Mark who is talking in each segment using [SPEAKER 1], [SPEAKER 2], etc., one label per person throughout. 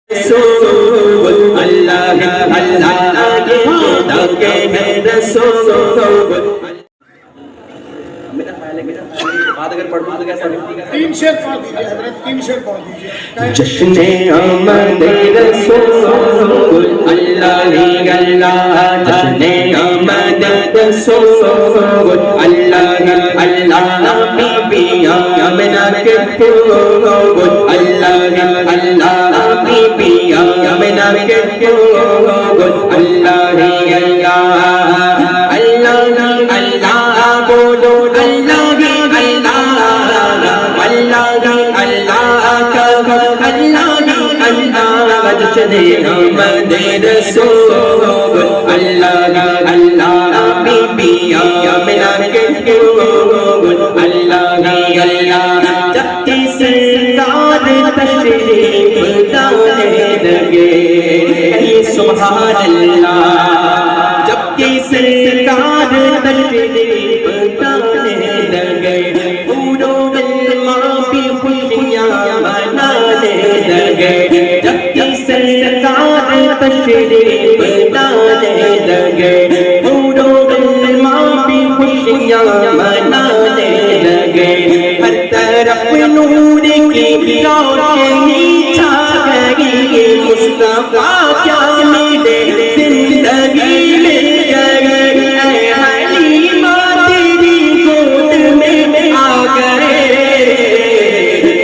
[SPEAKER 1] رسول اللہ اللہ کے خدا کے ہیں رسول. بات اگر پڑھ دوں تو کیسا
[SPEAKER 2] تین شعر پڑھ دیجیے حضرت، تین شعر پڑھ دیجیے.
[SPEAKER 1] جشن آمد رسول اللہ اللہ، جشن آمد رسول اللہ اللہ، بی بی آمنہ کے پھول اللہ اللہ، بی بی آمنہ کے پھول اللہ اللہ اللہ اللہ، بولو اللہ جشن آمد رسول اللہ اللہ، بی بی آمنہ کے پھول اللہ اللہ، جب کہ سرکار تشریف لانے لگے سبحان اللہ، جب کہ سرکار تشریف لانے لگے پورو علماء بھی خوشیاں منانے لگے، جب کہ سرکار تشریف لانے لگے پورو علماء بھی خوشیاں منانے لگے، ہر طرف نور کی روشنی چھا گئی، مصطفیٰ کیا ملے زندگی مل گئی، اے حلیمہ تیری گود میں آ گئے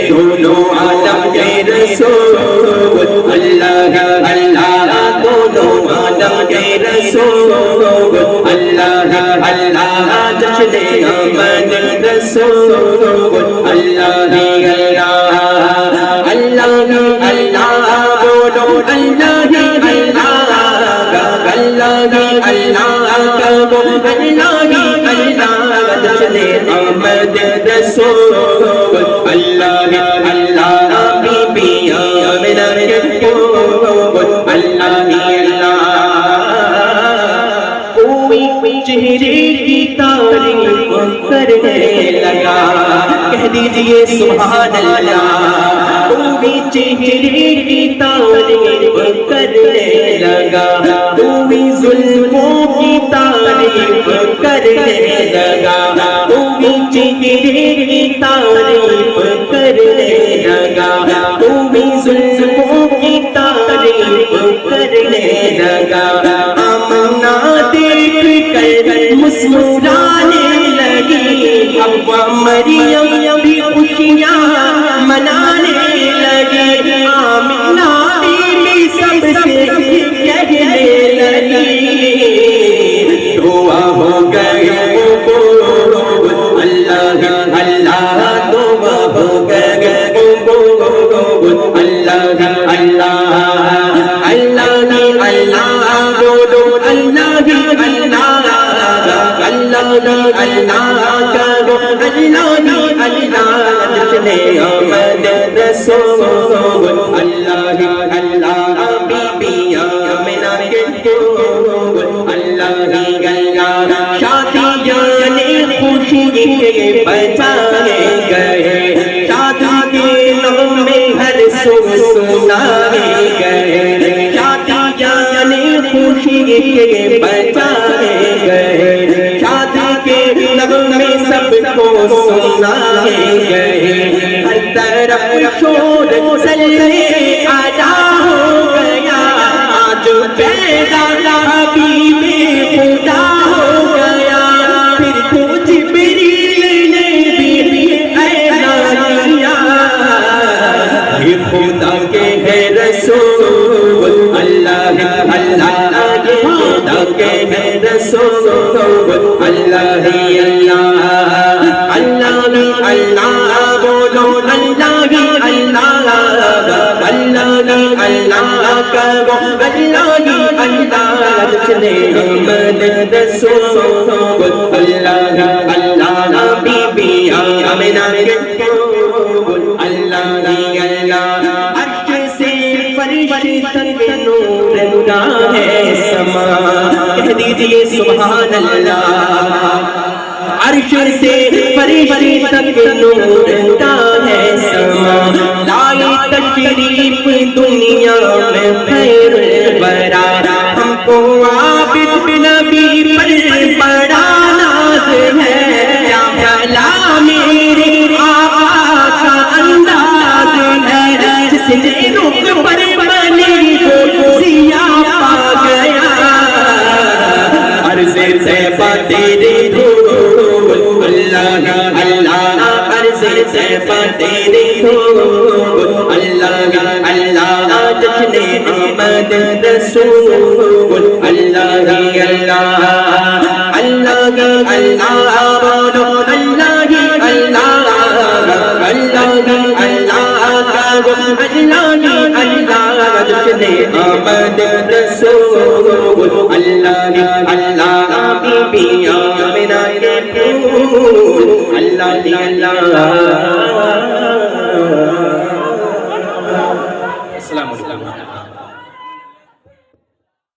[SPEAKER 1] دونوں عالم کے رسول اللہ اللہ، دونوں عالم کے رسول اللہ اللہ، جشن آمد رسول اللہ اللہ اللہ اللہ، بولو اللہ اللہ اللہ اللہ، کہو اللہ اللہ، جشن آمد رسول اللہ اللہ، بی بی آمنہ کے پھول اللہ اللہ، کوئی چہرے کی تعریف کرنے لگا، کہہ دیجئے سبحان اللہ، کوئی چہرے کی تعریف کرنے لگا، کوئی زلفوں کی تعریف کرنے لگا، کوئی چہرے کی تعریف کرنے لگا، کوئی زلفوں کی تعریف کرنے لگا، آمنہ دیکھ کر مسکرانے لگی، اب مریم بھی خوشیاں منانے لگی، آمنہ بھی سب سے کہنے لگی، دعا ہو گئی اللہ اللہ، دعا ہو گئی اللہ اللہ اللہ اللہ، بولو اللہ اللہ اللہ اللہ، کہو اللہ اللہ، جشن آمد رسول اللہ اللہ، بی بی آمنہ کے پھول اللہ اللہ، شادیاں خوشی کے بجائے گئے، شادی کے نام میں ہر سکھ سنائے گئے، شادیاں خوشی کے بجائے گئے، شادی کے نام میں سب کو سنائے گئے، ہر طرف شور سلے آجا ہو گیا، آج پیدا حبیب خدا ہو گیا، پھر تو جبریل نے بھی اعلان کیا، یہ خدا کے ہیں رسول اللہ اللہ، یہ خدا کے ہیں رسول اللہ اللہ اللہ اللہ، بولو اللہ اللہ اللہ اللہ، کہو اللہ اللہ، جشن آمد رسول اللہ اللہ، بی بی آمنہ کے پھول اللہ اللہ، عرش سے فرشتے تک نور نگاہ سما، کہہ دیجئے سبحان اللہ، عرش سے فرشتے تک نور کا ہے سما لائی تشریف دنیا میں خیر الورا ہم کو عابد نبی پر بڑا ناز ہے کیا بھلا میرے آقا کا انداز ہے جس نے رخ پر بنی کو سیاہ پا گیا عرض طیبہ تیری دھول اللہ اللہ عرض طیبہ تیری دھول اللہ اللہ جشن آمد رسول اللہ اللہ اللہ اللہ بولو اللہ اللہ اللہ اللہ اللہ جشن آمد رسول اللہ اللہ بی بی آمنہ کے پھول اللہ اللہ السلام علیکم